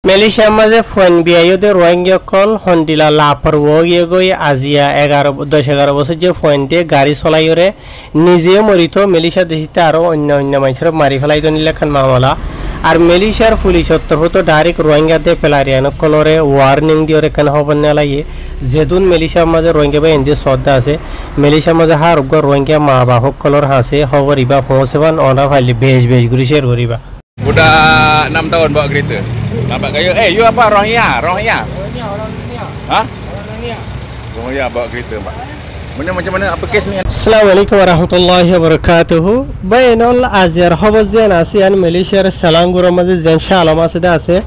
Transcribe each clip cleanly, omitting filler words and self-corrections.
মালয়েশিয়ার মাঝে ফোন বিয়াইতে রোহিঙ্গা কল হন্ডিলা লাপরওয়াগিয়ে গই আজিয়া 10-11 বছর যে ফোন দিয়ে গাড়ি চলাইরে নিজেও মরিত মালয়েশিয়া দেশিতে আরও অন্য মানুষের মারি ফেলাই নিলেখান মামলা আর মালয়েশিয়ার পুলিশের তরফ ডাইরেক্ট রোহিঙ্গা দিয়ে পেলারিয়ান কলরে ওয়ার্নিং দিয়ে এখান হবার নেলাইয়ে যেদুন মালয়েশিয়ার মাঝে রোহিঙ্গা বা হিন্দি শ্রদ্ধা আছে মালয়েশিয়ার মাঝে হার রোহিঙ্গা মা বাহক কলর হাসে খবর ইবা পৌঁছেবান অনা ফাইলি বেশ ঘুরি শেয়ার করিবা Udah 6 tahun bawa kereta. Nampak gaya. You apa? Rohingya? Orang dunia. Ha? Orang dunia. Rohingya bawa kereta, Pak. Macam mana apa kes ni? Assalamualaikum warahmatullahi wabarakatuh. Bainal azhar hobazan asian Malaysia Selangor maze zen Shah Alam asida ase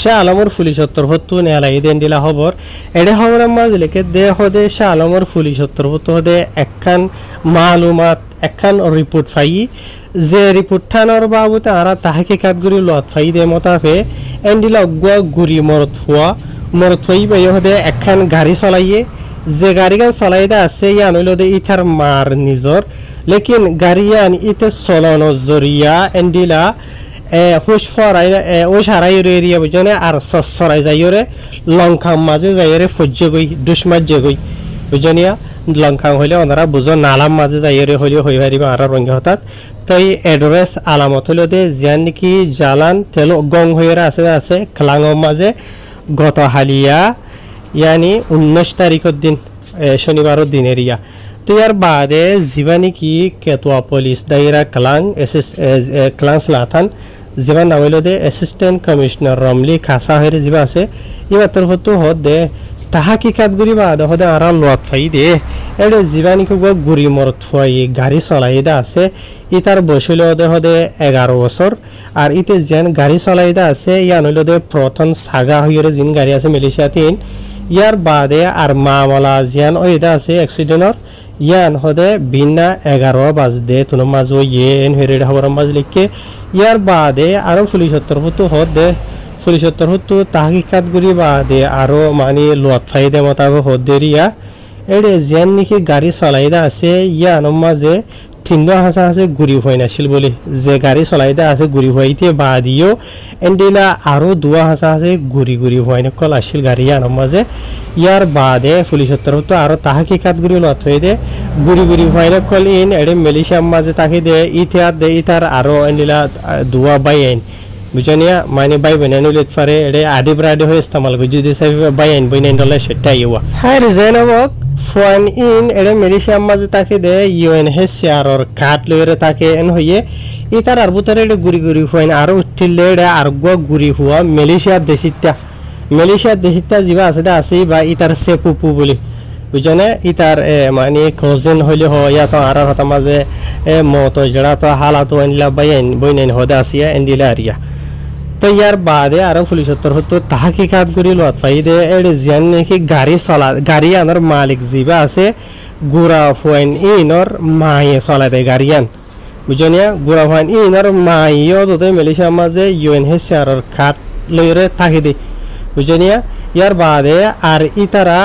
Shah Alamor পুলিশের তরফতো নেলাই then দিলা খবর এডে খবরের মাঝে লিখে দে হদে Shah Alamor পুলিশের তরফতো হদে একখান মালুমাত একখান রিপোর্ট ফাই যে রিপোর্ট থানার বাবুতে আরা তাহকিকাত গুরি লত ফাই দে মতাফে এন্ডিলা গুয়া গুরি মরত ফাই বাই হদে একখান গাড়ি চলাইয়ে যে গাড়িগান চলাইদা আছে ইয়ান হইল দে ইথার মার নিজর লেকিন গাড়িয়ান ইতে চলানো জরিয়া এন্ডিলা হুশ ফরাই ওই সারাই এরিয়া বুঝনে আর সরাই যাইরে লঙ্কাং মাঝে যাইরে ফজ্জে গই দুশ্মাজ যে গই বুঝনিয়া লঙ্কাং হইলে ওনারা বুঝো নালাম মাঝে যাইরে হইলে হই পারিবা আর রঙে হঠাৎ তাই এড্রেস আলামত হইল দে যেন নাকি জালান তেল গং হইরা আছে খলাঙর মাঝে গত হালিয়া यानी 19 तारीखर दिन शनिवार दिन एरिया तो यार बाद जीवानी की केतुआ पुलिस दायरा क्लांग सलाथन जीवन नामिलो दे असिस्टेंट कमिश्नर रमली खासा हेरे जीवा আছে ইবা তরফ তো হদে তাহাকিকাত গুরি বাদ হদে আরা লট ফাই দে এডে জীবানী কো গুরি মরত ফাই গাড়ি চলাইদা আছে ইতার বসিল হদে 11 বছর আর ইতে যেন গাড়ি চলাইদা আছে ইয়ান হইল দে প্রথম সাগা হইরে জিন গাড়ি আছে মালয়েশিয়া তিন ইয়ার বাদে আর মামলা জিয়ান ওইদা আছে অ্যাক্সিডেন্টর ইয়ান হদে বিনা 11 বাজে তুনো মাঝো ইয়েন হেরে খবর মাঝ লিখকে ইয়ার বাদে আরো পুলিশের তরফ তো হদে পুলিশের তরফ তো তাহকিকাত গুরি বাদে আরো মানে লত ফাইদে মোতাবেক হদেরিয়া এডে জিয়ান নাকি গাড়ি চলাইদা আছে ইয়ান মাঝে তিনটা হাসা আছে গুড়ি হয় নাছিল বলে যে গাড়ি চলাইদা আছে গুড়ি হইতে বাদিও এন্ডিলা আরো দুয়া হাসা আছে গুড়ি হয় না কল আসিল গাড়ি আনার মাঝে ইয়ার বাদে পুলিশের তরফ তো আরো তাহাকিকাত গুড়ি লত হয়ে দে গুড়ি হয় না কল ইন এডে মালয়েশিয়ার মাঝে তাকে দে ইতার আরো এন্ডিলা দুয়া বাই আইন বুঝনিয়া মানে বাই বেনানো লেট পারে এডে আদি ব্রাডে হয়ে ইস্তেমাল করে যদি সাহেব বাই আইন বইনাইন ডলার সেটাই ইয়া হাই রিজনেবল ফোন ইন এডে মালয়েশিয়ার মাঝে তাকে দে UNHCR আর কাট লইরে তাকে এন হইয়ে ইতার আর বুতারে এডে গুড়ি হয় না আরো উঠিলে এডে আর গুড়ি হওয়া মালয়েশিয়ার দেশিতা জিবা আছে বা ইতার সেপুপু বলি বুঝনে ইতার মানে কোজেন হইলে হয় তো আর হতা মাঝে মত জড়া তো হালাত আনলা বাইন বইনাইন হদে আসিয়া এন্ডিলা আরিয়া তো ইয়ার বাদে আর পুলিশের তরফ তো তাহাকিকাত গুরি লত ফাই দে এডে যেন নাকি গাড়ি আনার মালিক জিবা আছে গুড়া ফুয়াইন ইনর মায়ে চলা দেয় গাড়িয়ান বুঝনিয়া গুড়া ফুয়াইন ইনর মাইও তো মালয়েশিয়ার মাঝে UNHCR আর খাট লইরে থাকি দে বুঝনিয়া ইয়ার বাদে আর ইতারা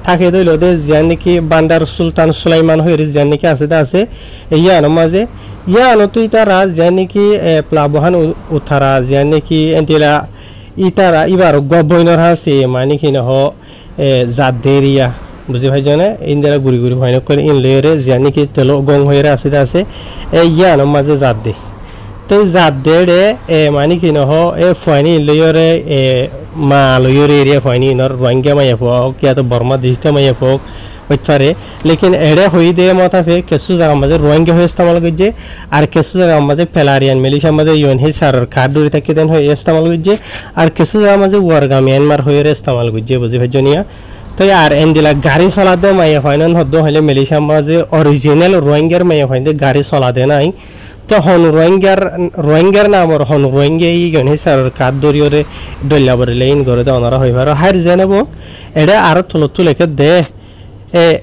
থাকে দইল দে যেন নাকি বান্দার সুলতান সুলাইমান হইরে যেন নাকি আছে ইয়ান মাঝে ইয়ান তো ইতারা যেন নাকি প্লাবহান উঠারা যেন নাকি এন্টিলা ইতারা ইবার গবইনর হাসে মানে কি নহ জাদেরিয়া বুঝি ভাই জানে ইন্দিরা গুড়ি হয় না করে ইন লেরে যেন নাকি তেল গং হইরে আছে ইয়ান মাঝে জাদ দে তো জাদ দে মানে কি নহ ফাইনি লেরে মা লইরে এরিয়া ফাইনি নর রোহিঙ্গা মাইয়া ফোক কিয়া তো বর্মা দেশতে মাইয়া ফোক ওইটারে লেকিন এড়ে হই দে মাথাফে কিছু জায়গা মাঝে রোহিঙ্গা হয়ে ইস্তেমাল করছে আর কিছু জায়গা মাঝে পেলারিয়ান মালয়েশিয়ার মাঝে UNHCR কার্ড দূরে থাকি দেন হয়ে ইস্তেমাল করছে আর কিছু জায়গা মাঝে ওয়ারগা মিয়ানমার হয়ে ইস্তেমাল করছে বুঝি ভাইজনিয়া তো আর এন্ডিলা গাড়ি চলা দে মাইয়া হয় না হদ্দ হইলে মালয়েশিয়ার মাঝে অরিজিনাল রোহিঙ্গার মাইয়া হয় গাড়ি চলা দে নাই তো হন রোহিঙ্গার নামর হন রোহিঙ্গা UNHCR কার্ড দরিয়রে ডল্লা বরে লাইন করে দে ওনারা হইবার হার জানাব এটা আর তুলেকে দে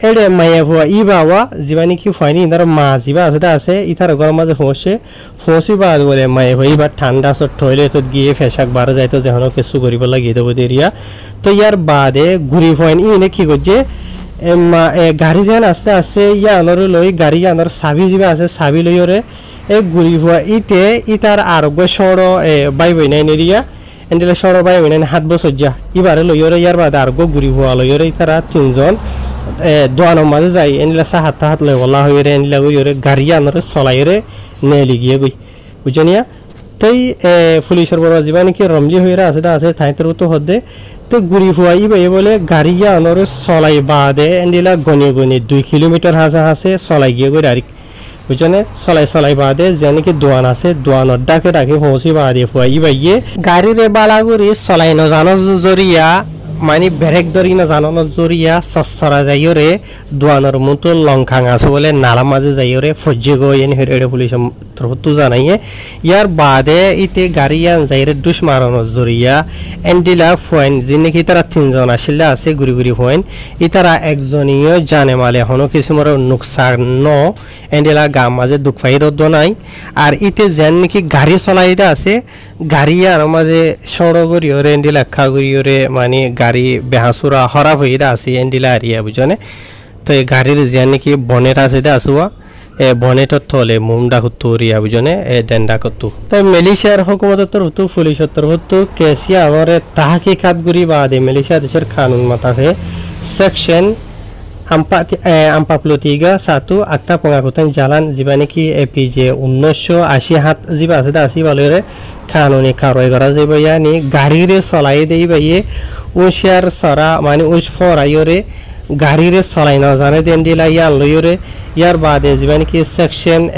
এডে মাইয়া ভুয়া ই বাবা জীবানি কি ফাইনি ইনার মা জিবা আছে ইতার গরম মাঝে ফসি বাদ বলে মাইয়া ভুয়া ইবার ঠান্ডা সব টয়লেটত গিয়ে ফেশাক বারে যাইতো যেন কিছু করিব লাগিয়ে দেবো দেরিয়া তো ইয়ার বাদে ঘুরি ফাইনি ইনে কি করছে গাড়ি যেন আস্তে ইয়া আনর লই গাড়ি আনর চাবি জিবা আছে চাবি লইরে ঘুরি ফুয়া ইতে ইতার আরোগ্য সড় বাই বই নাই নেরিয়া এন্ডিলা সরবাই মিনে হাত বছর যা এবারে লইরে ইয়ার বাদে আর গো গুড়ি হওয়া লইরে তারা তিনজন দোয়ানোর মাঝে যাই এন্ডিলা সাহাত হাত লই বলা হইরে এন্ডিলা গইরে গাড়ি আনরে চলাইরে নেলি গিয়ে গই বুঝনিয়া তাই পুলিশের বড় জীবা নাকি রমলি হইরা আছে থাইতের তো হদে তো গুড়ি হুয়াই বাই বলে গাড়ি আনরে চলাই বাদে এন্ডিলা গনি 2 কিলোমিটার হাসে চলাই গিয়ে গই ডাইরেক্ট বুঝনে চলাই বাদে যেনকি দোয়ান আছে দোয়ানোর ডাকে পৌঁছি বাদে হুয়াই বাইয়ে গাড়িরে বালাগুড়ি চলাই ন জানো জরিয়া মানে ব্রেক ধরি না জানানোর জরিয়া সসরা যাইরে দোয়ানোর মতো লংখাং আছে বলে নালা মাঝে যাইরে ফজ্জে গো এনে হেরে পুলিশ তরফতো জানাইয়ে ইয়ার বাদে ইতে গাড়িয়ান যাইরে দুশ মারানোর জরিয়া এন্ডিলা ফয়েন যিনি তারা তিনজন আসিলা আছে গুড়ি ফয়েন ইতারা একজনীয় জানে মালে হনো কিসমর নুকসান ন এন্ডিলা গাম মাঝে দুঃখ ফাইদ নাই আর ইতে যেন নাকি গাড়ি চলাইতে আছে গাড়িয়ার মাঝে সড়গরিয়রে এন্ডিলা খাগরিয়রে মানে গাড়ি বেহাসুরা হরা হইদা আছে এন্ডিলা আরিয়া বুঝনে তো এই গাড়ির যেন নাকি বনেট আছে আসুয়া বনেটর থলে মুমডা হুতুরিয়া বুঝনে ডেন্ডা কতু তো মালয়েশিয়ার হুকুমতর হতু পুলিশতর হতু কেসিয়া আমারে তাহকিকাত গুরি বাদে মালয়েশিয়া দেশের কানুন মতাবে section 4 akta pengakutan jalan jiba niki APJ 1987 jiba asida asi balore kanuni karoi gora jiba yani garire solai dei baye ushar sara mani ush for ayore garire solai na jane dendila ya loyore yar bade jiba niki section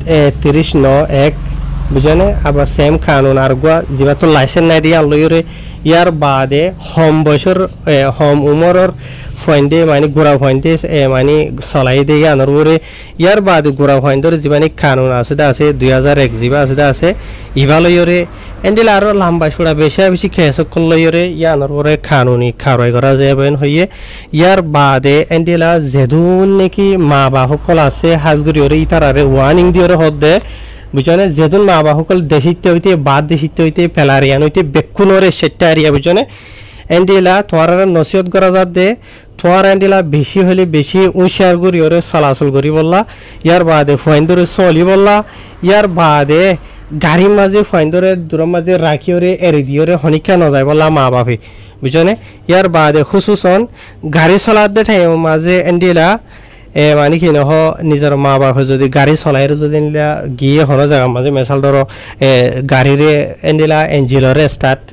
30 no 1 বুঝনে আবার same কানুন আর গো জিবা তো licence নাই দিয়া লইরে ইয়ার বাদে home বয়সর home উমরর ফয়েন্ডে মানে গোরা ফয়েন্ডে মানে চলাই দিয়ে আনার পরে ইয়ার বাদে গোরা ফয়েন্ডর জীবানি কানুন আছে 2001 জিবা আছে ইভালইরে এন্ডিল আরো লম্বা সুড়া বেশি কেস করলইরে ইয়ানোর পরে কানুনি খারয় করা যাবেন হইয়ে ইয়ার বাদে এন্ডিলা যেদুন নাকি মা বাহকল আছে হাজগুরিরে ইতারারে ওয়ার্নিং দিয়রে হদে বুঝনে যেদুন মা বাহকল দেশিতে হইতে বাদ দেশিতে হইতে পেলারিয়ান হইতে বেকুনরে সেটা এরিয়া বুঝনে এন্ডিলা তোমার নসিহত করা যাত দে তোমার এন্ডিলা বেশি হলে বেশি উশার করিওরে চলাচল করি বললা ইয়ার বাদে ফাইন্দরে চলি বললা ইয়ার বাদে গাড়ির মাঝে ফাইন্দরে দূরের মাঝে রাখিওরে এরি দিওরে হনিকা নজায় বললা মা বাপে বুঝনে ইয়ার বাদে খুসুসন গাড়ি চলাতে ঠাই মাঝে এন্ডিলা মানে কি নহ নিজের মা বাপে যদি গাড়ি চলাইরে যদি গিয়ে হনো জায়গা মাঝে মেসাল ধরো গাড়িরে এন্ডিলা এঞ্জিলরে স্টার্ট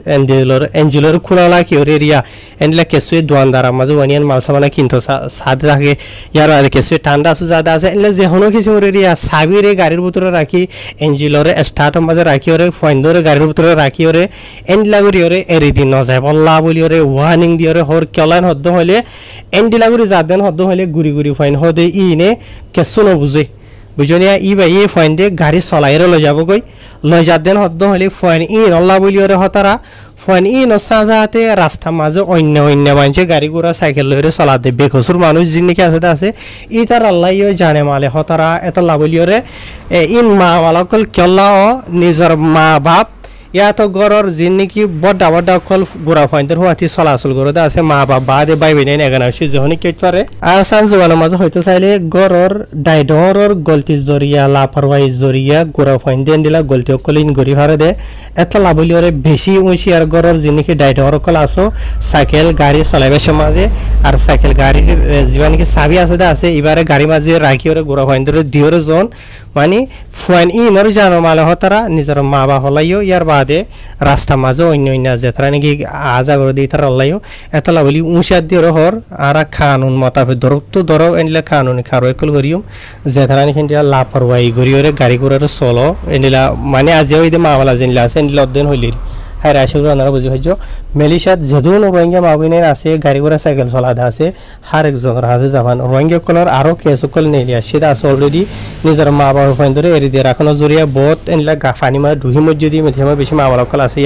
এঞ্জিলর খোলা কি ওরে এরিয়া এন্ডিলা কেসুয়ে দোয়ানদার মাঝে ওয়ানিয়ান মাল সামানা কিন্তু সাথে থাকে ইয়ার আগে কেসুয়ে ঠান্ডা আছে যাদা আছে এন্ডিলা যে হনো কিছু ওরে এরিয়া সাবিরে গাড়ির ভিতরে রাখি এঞ্জিলরে স্টার্টের মাঝে রাখি ওরে ফাইন্দরে গাড়ির ভিতরে রাখি ওরে এন্ডিলা করি ওরে এরি দিন নজায় বল্লা বলি ওরে ওয়ার্নিং দিয়ে ওরে হর কেলান হদ্দ হইলে এন্ডিলা করি যাদেন হদ্দ হইলে গুড়ি ফাইন দে ইনে কেসু নবুঝে বুঝনিয়া ই ভাই এই ফাইন দে গাড়ি চলাইরে লই যাব গই লই যাদেন হদ্দ হলে ফাইন ই নল্লা বলিওরে হতারা ফাইন ই নসা যাতে রাস্তা মাঝে অন্য মানছে গাড়ি ঘোড়া সাইকেল লইরে চলা দে বেকসুর মানুষ জিনিকে আছে ই তার আল্লাহ জানে মালে হতারা এত লাবলিওরে ইন মা ওয়ালাকল কেল্লা নিজের মা বাপ ইয়াত গরর জিনিকি বড় কল গোরা ফাইন্দর হুয়াতি চলাচল করতে আছে মা বাবা দে বাই বেনে এগানা সুজহনি কেট পারে আর সান জওয়ানা মাঝে হয়তো চাইলে গরর ডাইডরর গলতি জরিয়া লাপরওয়াহি জরিয়া গোরা ফাইন্দেন দিলা গলতি কলিন গরি হারে দে এত লাভলিওরে বেশি উঁচি আর গরর জিনিকি ডাইডর কল আসো সাইকেল গাড়ি চলাইবে মাঝে আর সাইকেল গাড়ির জীবানিকি চাবি আছে এবারে গাড়ি মাঝে রাখি ওরে গোরা ফাইন্দর দিওরে জন মানে ফাইন ইনর জানো মালে হতারা নিজের মা বা হলাইও ইয়ার বাদে রাস্তা মাঝে অন্য যেতারা নাকি আজা করে দিয়ে তারা হলাইও এত লাভলি উঁচার দিয়ে হর আর কানুন মতাফে ধরো এনিলা কানুন খারো একল করিও যেতারা নাকি লাপরওয়াহি করিওরে গাড়ি ঘোড়ার চলো এনিলা মানে আজিও ইদে মাওয়ালা জেনিলা আছে এনিলা অধ্যয়ন হইলি হাই রাশিগুলো আপনারা বুঝি হইজ মালয়েশিয়াত যেদুন রোহিঙ্গা মাবিনের আছে গাড়ি ঘোড়া সাইকেল চলাতে আছে হার একজনের আছে যাবান রোহিঙ্গা কলর আরও কেসকল নেলিয়া সেটা আছে অলরেডি নিজের মা বাবা ফাইন ধরে এরি দিয়ে রাখানোর জরিয়া বহুত এনিলা ফানি মাঝে ঢুকি মসজিদি মেথিমা বেশি মামলা কল আছে